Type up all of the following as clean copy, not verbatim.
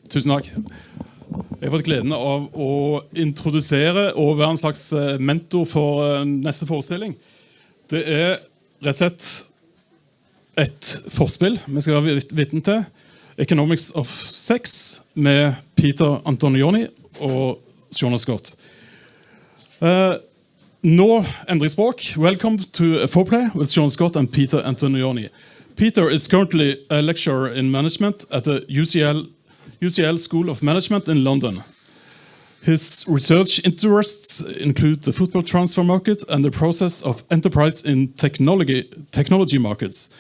Tusen takk. Jeg har fått gleden av å introdusere og være en slags mentor for neste forestilling. Det er rett og slett et forspill vi skal være vitne til. Economics of Sex med Peter Antonioni og Shawna Scott. Nå endrer språk. Welcome to Foreplay with Shawna Scott and Peter Antonioni. Peter is currently a lecturer in management at the UCL School of Management in London. His research interests include the football transfer market and the process of enterprise in technology markets.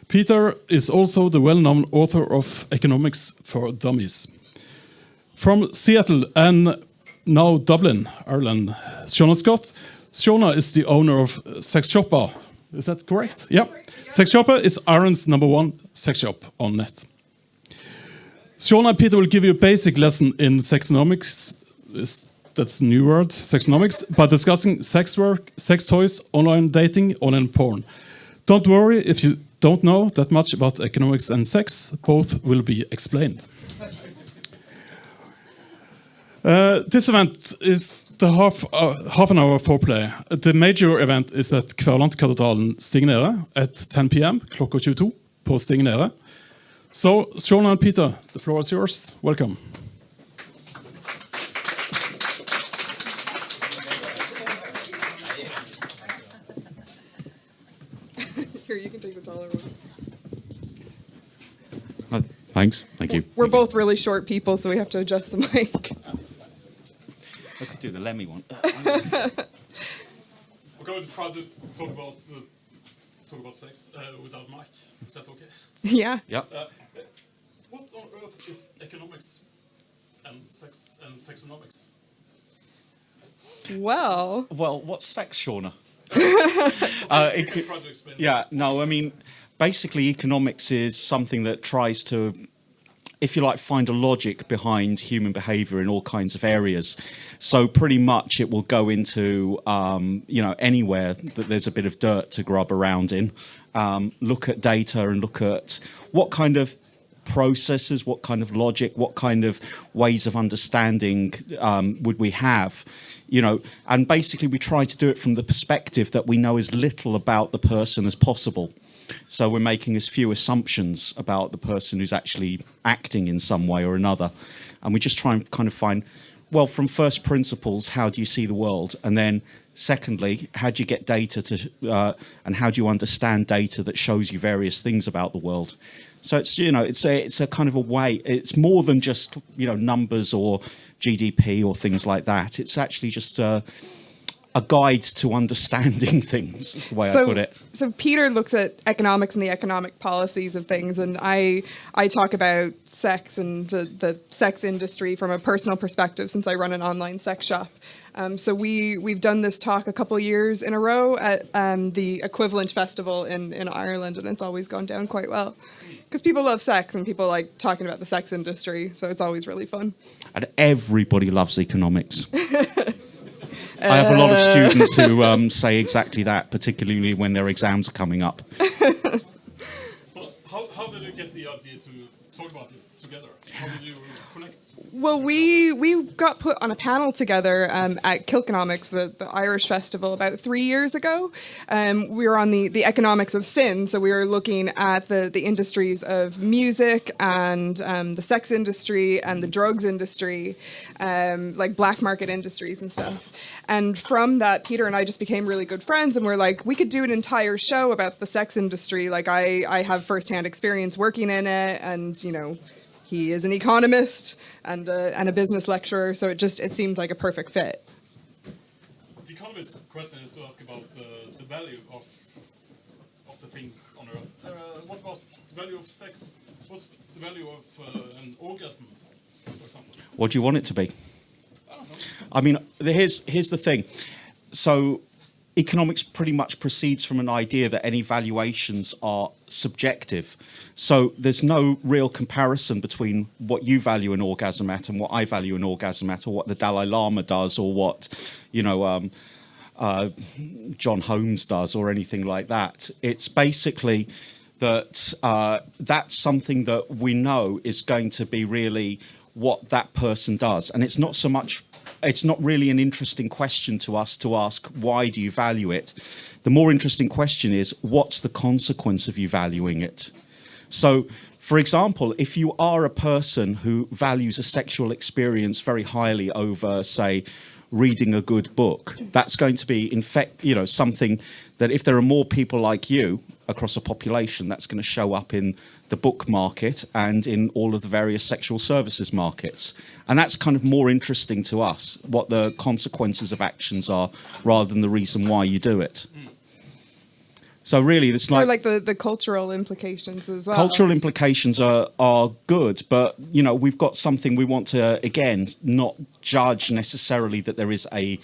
Peter is also the well-known author of Economics for Dummies. From Seattle and now Dublin, Ireland, Shawna Scott. Shawna is the owner of Sexkjøp. Is that correct? Yeah. Sexkjøp is Ireland's #1 sex shop on net. Shawna and Peter will give you a basic lesson in sexonomics. That's a new word, sexonomics, by discussing sex work, sex toys, online dating, online porn. Don't worry if you don't know that much about economics and sex. Both will be explained. This event is the half an hour foreplay. The major event is at Kverlandkatedralen Stignere at 10 p.m. klokka 22 på Stignere. So, Shawna and Peter, the floor is yours. Welcome. Here, you can take the taller one. Thanks. Thank you. We're both really short people, so we have to adjust the mic. I could do the Lemmy one. We're going to try to talk about sex without mic. Is that okay? Yeah. Yeah. What on earth is economics and sex and sexonomics? Well, What's sex, Shawna? Try to explain. Yeah. No, I mean, basically, economics is something that tries to, if you like, find a logic behind human behavior in all kinds of areas. So pretty much it will go into, anywhere that there's a bit of dirt to grub around in, look at data and look at what kind of processes, what kind of logic, what kind of ways of understanding would we have, and basically we try to do it from the perspective that we know as little about the person as possible. So we're making as few assumptions about the person who's actually acting in some way or another. And we just try and kind of find, well, from first principles, how do you see the world? And then secondly, how do you get data and how do you understand data that shows you various things about the world? So it's, it's a kind of a way, it's more than just, numbers or GDP or things like that. It's actually just a guide to understanding things, is the way I put it. So Peter looks at economics and the economic policies of things, and I talk about sex and the sex industry from a personal perspective since I run an online sex shop. So we've done this talk a couple years in a row at the equivalent festival in Ireland, and it's always gone down quite well. Because people love sex and people like talking about the sex industry, so it's always really fun. And everybody loves economics. I have a lot of students who say exactly that, particularly when their exams are coming up. Well, how did you get the idea to talk about it together? How did you connect? Well, we got put on a panel together at Kilkenomics, the Irish festival, about 3 years ago. We were on the economics of sin, so we were looking at the industries of music and the sex industry and the drugs industry, like black market industries and stuff. And from that, Peter and I just became really good friends, and we're like, we could do an entire show about the sex industry. Like, I have firsthand experience working in it, and, he is an economist and a business lecturer, so it seemed like a perfect fit. The economist's question is to ask about the value of the things on Earth. What about the value of sex? What's the value of an orgasm, for example? What do you want it to be? I don't know. I mean, here's the thing. So economics pretty much proceeds from an idea that any valuations are subjective. So there's no real comparison between what you value an orgasm at and what I value an orgasm at, or what the Dalai Lama does, or what, John Holmes does, or anything like that. It's basically that that's something that we know is going to be really what that person does. And it's not really an interesting question to us to ask, why do you value it? The more interesting question is, what's the consequence of you valuing it? So, for example, if you are a person who values a sexual experience very highly over, say, reading a good book, that's going to be, something that if there are more people like you across a population, that's going to show up in the book market and in all of the various sexual services markets. And that's kind of more interesting to us, what the consequences of actions are, rather than the reason why you do it. So really, it's like the cultural implications as well. Cultural implications are good, but we've got something we want to, again, not judge necessarily that there is a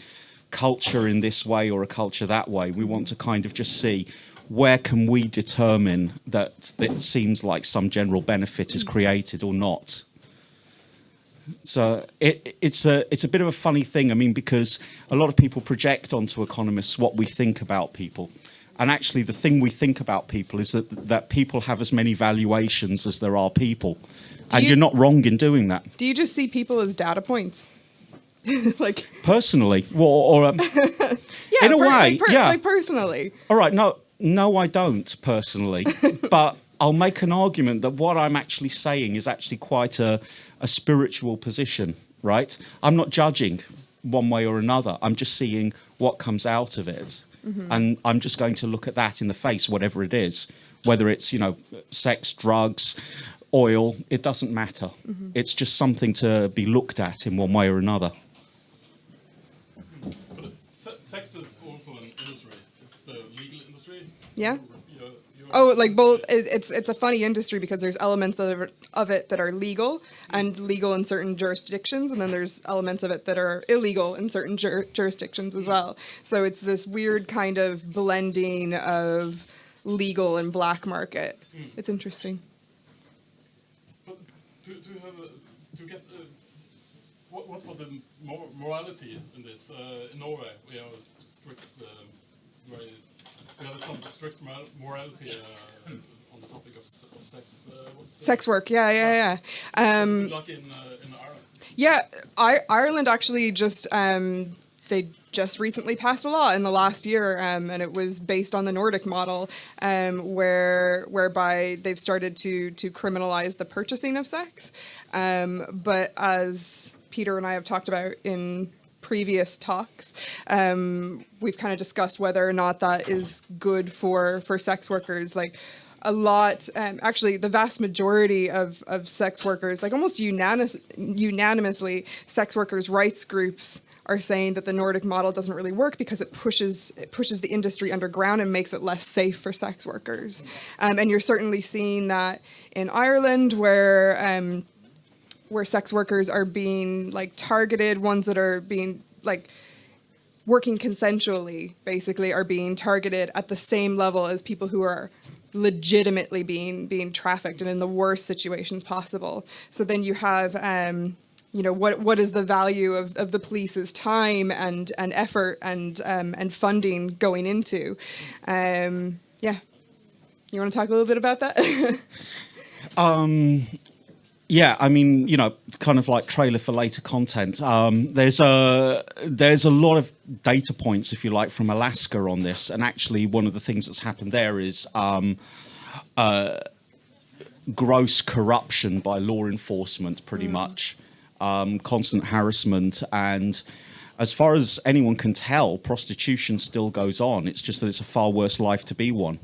culture in this way or a culture that way. We want to kind of just see, where can we determine that it seems like some general benefit is created or not. So it's a bit of a funny thing. I mean, because a lot of people project onto economists what we think about people. And actually, the thing we think about people is that people have as many valuations as there are people. And you're not wrong in doing that. Do you just see people as data points? Like personally? Or yeah, in a way, yeah. Like personally. All right, no, I don't personally. But I'll make an argument that what I'm actually saying is actually quite a spiritual position, right? I'm not judging one way or another. I'm just seeing what comes out of it. Mm-hmm. And I'm just going to look at that in the face, whatever it is, whether it's, sex, drugs, oil, it doesn't matter. Mm-hmm. It's just something to be looked at in one way or another. But sex is also an industry. It's the legal industry. Yeah. Oh, like both. It's a funny industry because there's elements of it that are legal and legal in certain jurisdictions, and then there's elements of it that are illegal in certain jurisdictions as well. So it's this weird kind of blending of legal and black market. It's interesting. But to get what the morality in this? In Norway, we have a strict, we have some strict morality on the topic of sex. Sex work, yeah. What's it like in Ireland? Yeah, Ireland actually just they just recently passed a law in the last year, and it was based on the Nordic model, whereby they've started to criminalize the purchasing of sex. But as Peter and I have talked about in previous talks, we've kind of discussed whether or not that is good for sex workers. Like a lot, actually the vast majority of sex workers, like almost unanimously, sex workers' rights groups are saying that the Nordic model doesn't really work because it pushes the industry underground and makes it less safe for sex workers. And you're certainly seeing that in Ireland, where sex workers are being like targeted, ones that are being like working consensually basically are being targeted at the same level as people who are legitimately being trafficked and in the worst situations possible. So then you have what is the value of the police's time and effort and funding going into you want to talk a little bit about that? Yeah, I mean, kind of like trailer for later content. There's a lot of data points, if you like, from Alaska on this. And actually, one of the things that's happened there is gross corruption by law enforcement, pretty much. Constant harassment. And as far as anyone can tell, prostitution still goes on. It's just that it's a far worse life to be one.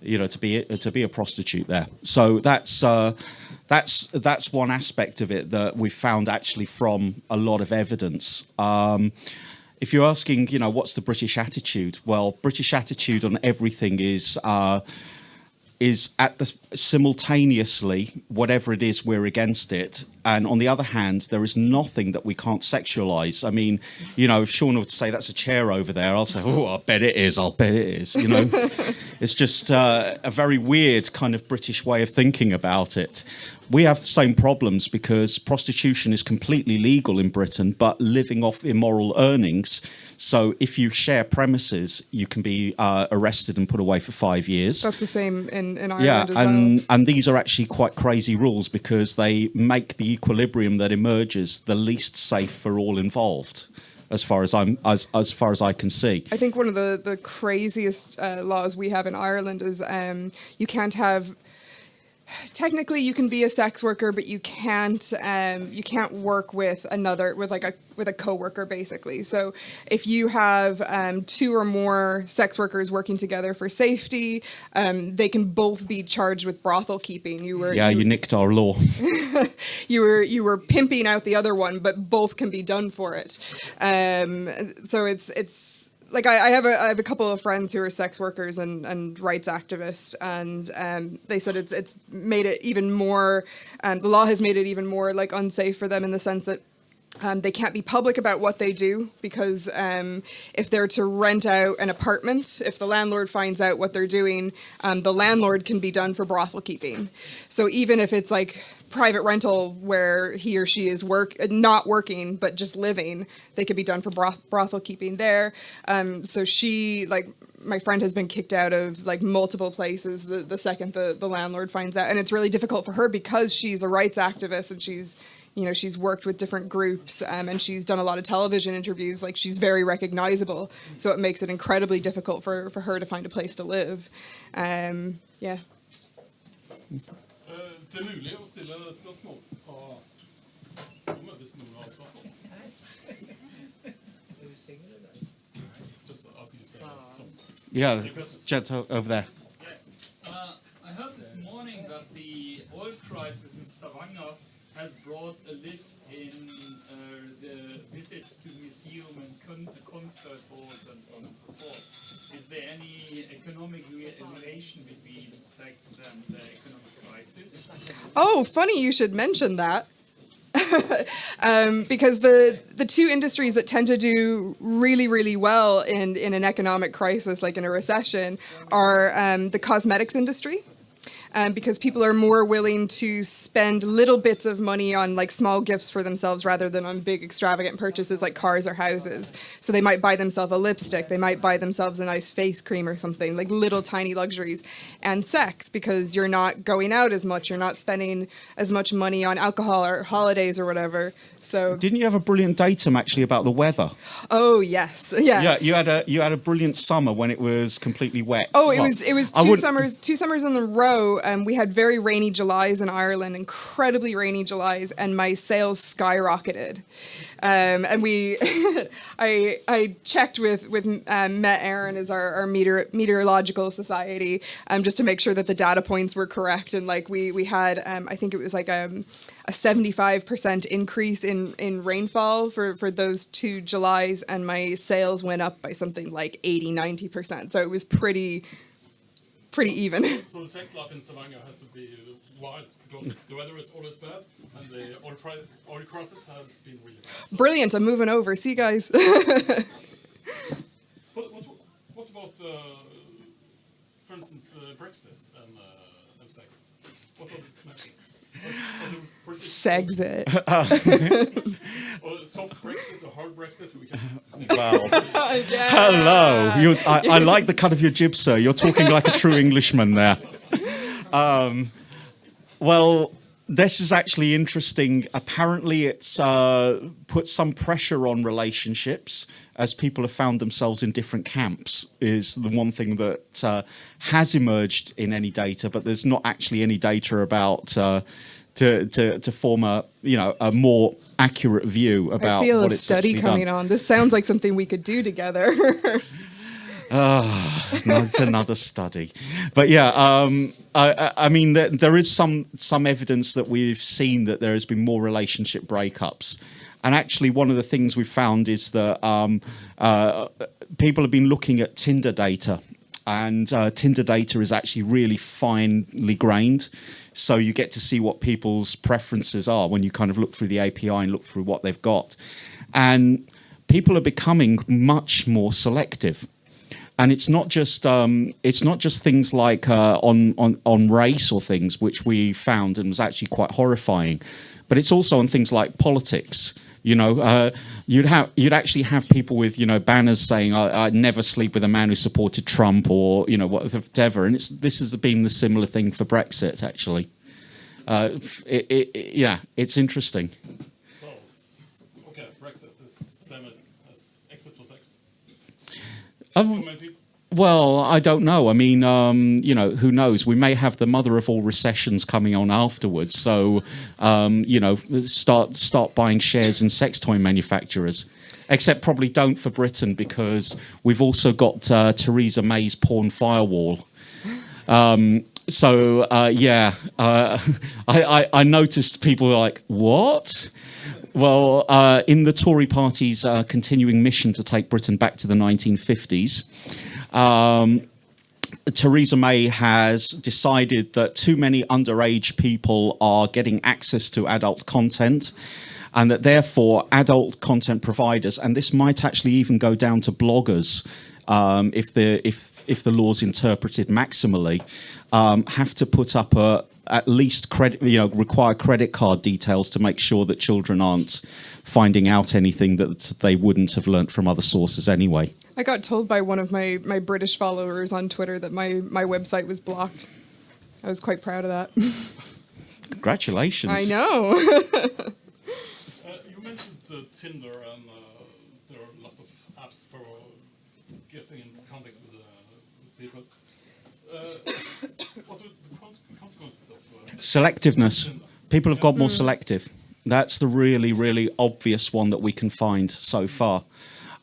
To be a prostitute there. So that's one aspect of it that we've found actually from a lot of evidence. If you're asking, what's the British attitude? Well, British attitude on everything is at the simultaneously, whatever it is, we're against it. And on the other hand, there is nothing that we can't sexualize. I mean, if Shawna would say that's a chair over there, I'll say, oh, I bet it is. It's just a very weird kind of British way of thinking about it. We have the same problems because prostitution is completely legal in Britain, but living off immoral earnings. So if you share premises, you can be arrested and put away for 5 years. That's the same in Ireland as well. And these are actually quite crazy rules because they make the equilibrium that emerges, the least safe for all involved, as far as I can see. I think one of the craziest laws we have in Ireland is you can't have. Technically, you can be a sex worker, but you can't work with a coworker, basically. So if you have 2 or more sex workers working together for safety, they can both be charged with brothel keeping. You nicked our law. you were pimping out the other one, but both can be done for it. So it's. Like I have a couple of friends who are sex workers and rights activists, and they said it's made it even more. The law has made it even more like unsafe for them in the sense that they can't be public about what they do because if they're to rent out an apartment, if the landlord finds out what they're doing, the landlord can be done for brothel keeping. So even if it's like private rental where he or she is not working but just living, they could be done for brothel keeping there. So my friend has been kicked out of like multiple places the second the landlord finds out, and it's really difficult for her because she's a rights activist and she's worked with different groups and she's done a lot of television interviews. Like she's very recognizable, so it makes it incredibly difficult for her to find a place to live. Yeah. Det mulig å stille spørsmål fra hvis noen har spørsmål. Just asking if they have some. Yeah, jet over there. I heard this morning that the oil crisis in Stavanger has brought a lift in the visits to museum and concert halls and so on and so forth. Is there any economic relation between sex and the economic crisis? Oh, funny you should mention that. Because the 2 industries that tend to do really, really well in an economic crisis, like in a recession, are the cosmetics industry. Because people are more willing to spend little bits of money on like small gifts for themselves rather than on big extravagant purchases like cars or houses. So they might buy themselves a lipstick, they might buy themselves a nice face cream or something, like little tiny luxuries. And sex, because you're not going out as much, you're not spending as much money on alcohol or holidays or whatever. So didn't you have a brilliant datum actually about the weather? Oh yes, yeah. Yeah, you had a brilliant summer when it was completely wet. Oh, it was two summers in a row. We had very rainy Julys in Ireland, incredibly rainy Julys, and my sales skyrocketed. And I checked with Met Aaron as our meteorological society, just to make sure that the data points were correct. And like we had, I think it was like a 75% increase in rainfall for those 2 Julys, and my sales went up by something like 80-90%. So it was pretty even. So the sex life in Stavanger has to be wild because the weather is always bad and the oil crisis has been really bad. So Brilliant, I'm moving over. See you guys. What about, for instance, Brexit and sex? What are the connections? Sexit. Or soft Brexit or hard Brexit? Wow. Hello. I like the cut of your jib, sir. You're talking like a true Englishman there. Well, this is actually interesting. Apparently, it's put some pressure on relationships as people have found themselves in different camps, is the one thing that has emerged in any data, but there's not actually any data about to form a more accurate view about. I feel what a it's study coming done. on. This sounds like something we could do together. It's another study, but yeah, I mean, there is some evidence that we've seen that there has been more relationship breakups, and actually, one of the things we've found is that people have been looking at Tinder data, and Tinder data is actually really finely grained. So you get to see what people's preferences are when you kind of look through the API and look through what they've got, and people are becoming much more selective. And it's not just things like on race or things, which we found and was actually quite horrifying, but it's also on things like politics. You'd actually have people with banners saying I'd never sleep with a man who supported Trump or whatever, and this has been the similar thing for Brexit actually. Yeah, it's interesting. So, okay, Brexit is the same as exit for sex. For many people. Well, I don't know. I mean, you know, who knows? We may have the mother of all recessions coming on afterwards. So, you know, start buying shares in sex toy manufacturers. Except probably don't for Britain, because we've also got Theresa May's porn firewall. I noticed people were like, what? Well, in the Tory party's continuing mission to take Britain back to the 1950s, Theresa May has decided that too many underage people are getting access to adult content, and that therefore adult content providers, and this might actually even go down to bloggers, if the law's interpreted maximally, have to put up at least require credit card details to make sure that children aren't finding out anything that they wouldn't have learnt from other sources anyway. I got told by one of my British followers on Twitter that my website was blocked. I was quite proud of that. Congratulations. I know. You mentioned Tinder, and there are lots of apps for getting into contact with people. What are the consequences of selectiveness? People have got more selective. That's the really, really obvious one that we can find so far.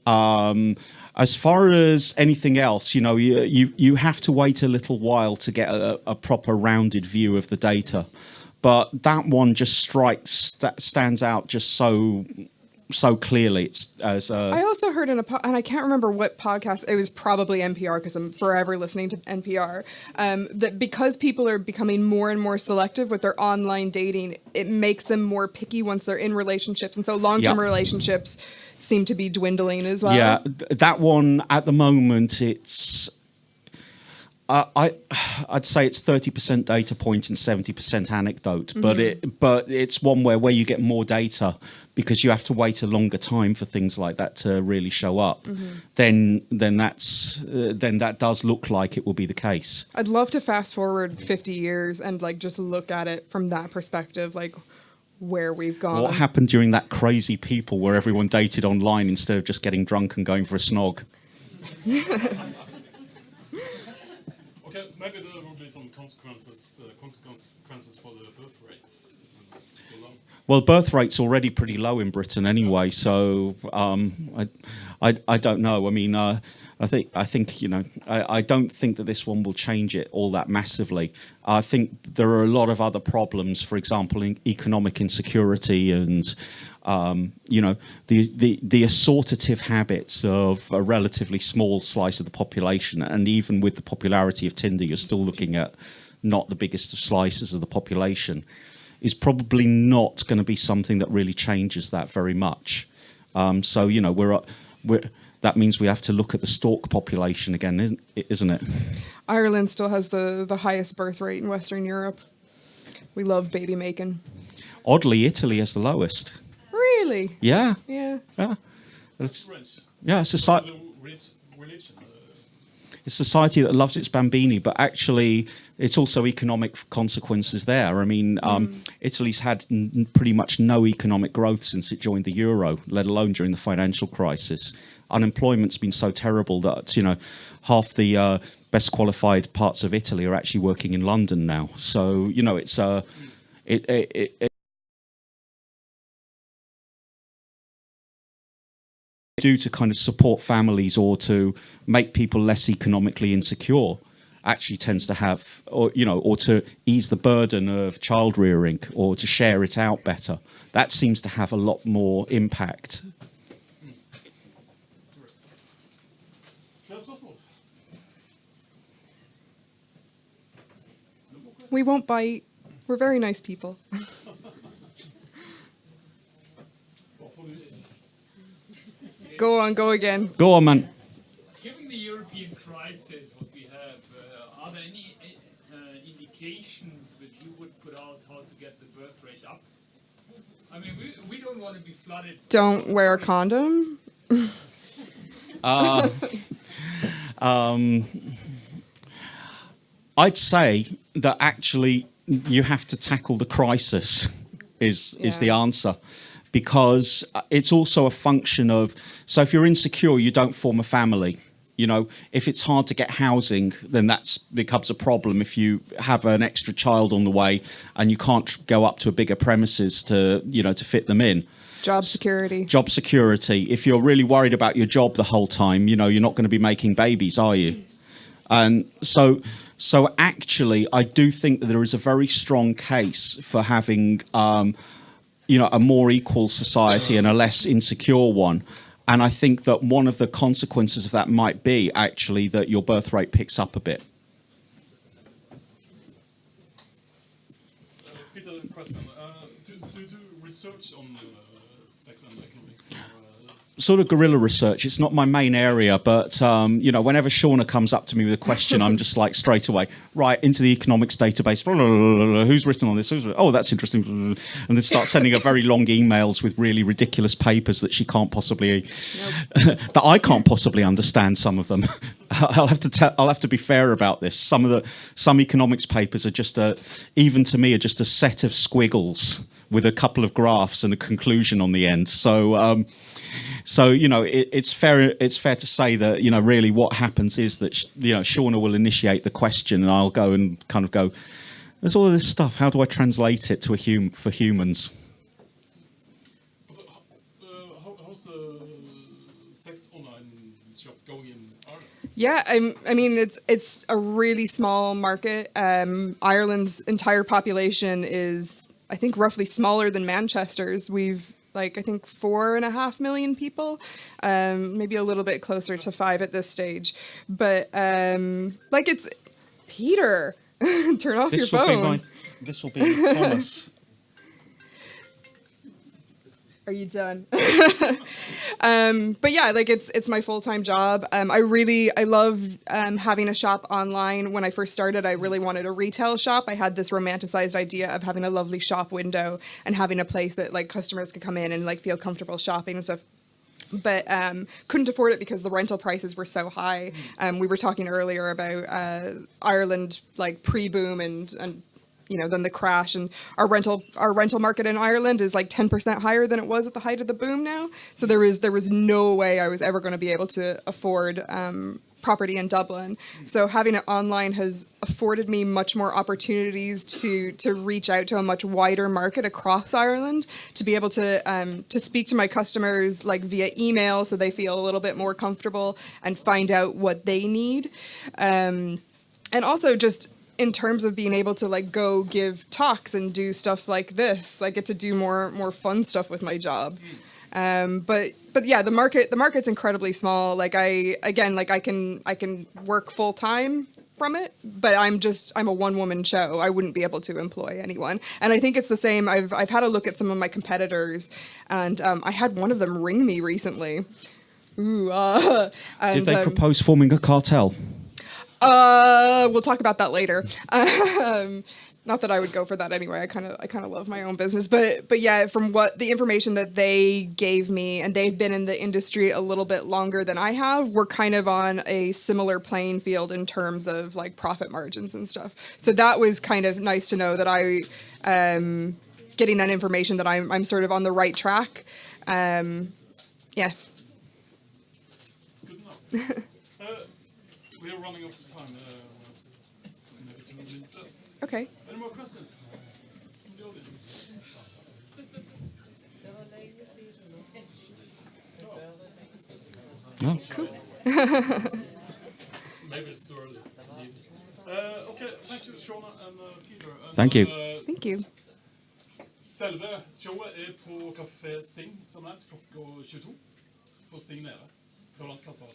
As far as anything else, you know, you have to wait a little while to get a proper rounded view of the data. But that one just stands out just so clearly. It's as I also heard and I can't remember what podcast, it was probably NPR, because I'm forever listening to NPR, that because people are becoming more and more selective with their online dating, it makes them more picky once they're in relationships, and so long-term relationships seem to be dwindling as well. Yeah, that one at the moment, it's I'd say it's 30% data point and 70% anecdote, but it's one where you get more data because you have to wait a longer time for things like that to really show up. Then that does look like it will be the case. I'd love to fast forward 50 years and like just look at it from that perspective, like where we've gone. What happened during that crazy people where everyone dated online instead of just getting drunk and going for a snog? Okay, maybe there will be some consequences for the birth rates. Well, birth rate's already pretty low in Britain anyway, so I don't know. I mean, I think you know, I don't think that this one will change it all that massively. I think there are a lot of other problems, for example, in economic insecurity and you know, the assortative habits of a relatively small slice of the population, and even with the popularity of Tinder, you're still looking at not the biggest of slices of the population, is probably not going to be something that really changes that very much. So you know, that means we have to look at the stork population again, isn't it? Ireland still has the highest birth rate in Western Europe. We love baby making. Oddly, Italy has the lowest. Really? Yeah. Yeah. Yeah. That's French. Yeah, it's a society that loves its bambini, but actually it's also economic consequences there. I mean, Italy's had pretty much no economic growth since it joined the euro, let alone during the financial crisis. Unemployment's been so terrible that, you know, half the best qualified parts of Italy are actually working in London now. So, you know, it's do to kind of support families or to make people less economically insecure actually tends to have, or you know, or to ease the burden of child rearing or to share it out better. That seems to have a lot more impact. We won't bite. We're very nice people. Go on, go again. Go on, man. Given the European crisis, what we have, are there any indications which you would put out how to get the birth rate up? I mean, we don't want to be flooded. Don't wear a condom. I'd say that actually you have to tackle the crisis is the answer, because it's also a function of, so if you're insecure, you don't form a family. You know, if it's hard to get housing, then that becomes a problem. If you have an extra child on the way and you can't go up to a bigger premises to, you know, to fit them in. Job security. Job security. If you're really worried about your job the whole time, you know, you're not going to be making babies, are you? And so actually, I do think that there is a very strong case for having, you know, a more equal society and a less insecure one. And I think that one of the consequences of that might be actually that your birth rate picks up a bit. Peter, question. Do you do research on sex and economics? Sort of guerrilla research. It's not my main area, but you know, whenever Shawna comes up to me with a question, I'm just like straight away, right, into the economics database. Blah, blah, blah, blah, who's written on this? Oh, that's interesting. And then start sending her very long emails with really ridiculous papers that she can't possibly, that I can't possibly understand. Some of them. I'll have to be fair about this. Some economics papers are just even to me, are just a set of squiggles with a couple of graphs and a conclusion on the end. So you know, it's fair to say that, you know, really what happens is that you know, Shawna will initiate the question and I'll go and kind of go, there's all of this stuff, how do I translate it to for humans? But, how's the sex online shop going in Ireland? Yeah, I mean, it's a really small market. Ireland's entire population is, I think, roughly smaller than Manchester's. We've I think 4.5 million people, maybe a little bit closer to 5 at this stage. But it's Peter, turn off your phone. This will be Thomas. Are you done? But yeah, it's my full-time job. I love having a shop online. When I first started, I really wanted a retail shop. I had this romanticized idea of having a lovely shop window and having a place that customers could come in and feel comfortable shopping and stuff. But couldn't afford it because the rental prices were so high. We were talking earlier about Ireland pre-boom and you know, then the crash, and our rental market in Ireland is 10% higher than it was at the height of the boom now. So there was no way I was ever going to be able to afford property in Dublin. So having it online has afforded me much more opportunities to reach out to a much wider market across Ireland, to be able to speak to my customers via email, so they feel a little bit more comfortable and find out what they need, and also just in terms of being able to go give talks and do stuff like this. I get to do more fun stuff with my job. But yeah, the market's incredibly small. I can work full time from it, but I'm a one-woman show. I wouldn't be able to employ anyone. And I think it's the same. I've had a look at some of my competitors, and I had one of them ring me recently. And, did they propose forming a cartel? We'll talk about that later. Not that I would go for that anyway. I kind of love my own business, but yeah, from what the information that they gave me, and they've been in the industry a little bit longer than I have, we're kind of on a similar playing field in terms of profit margins and stuff. So that was kind of nice to know that I, getting that information, that I'm sort of on the right track. Yeah. Good enough. We are running out of time. Maybe 2 minutes left. Okay. Any more questions from the audience? No. Cool. Maybe it's too early. Okay, thank you, Shawna and Peter. And, Thank you. Thank you. Selve showet på Café Sting, som klokka 22 på Sting nede. Fra Landkvartalet.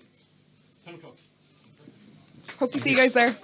10 o'clock. Hope to see you guys there.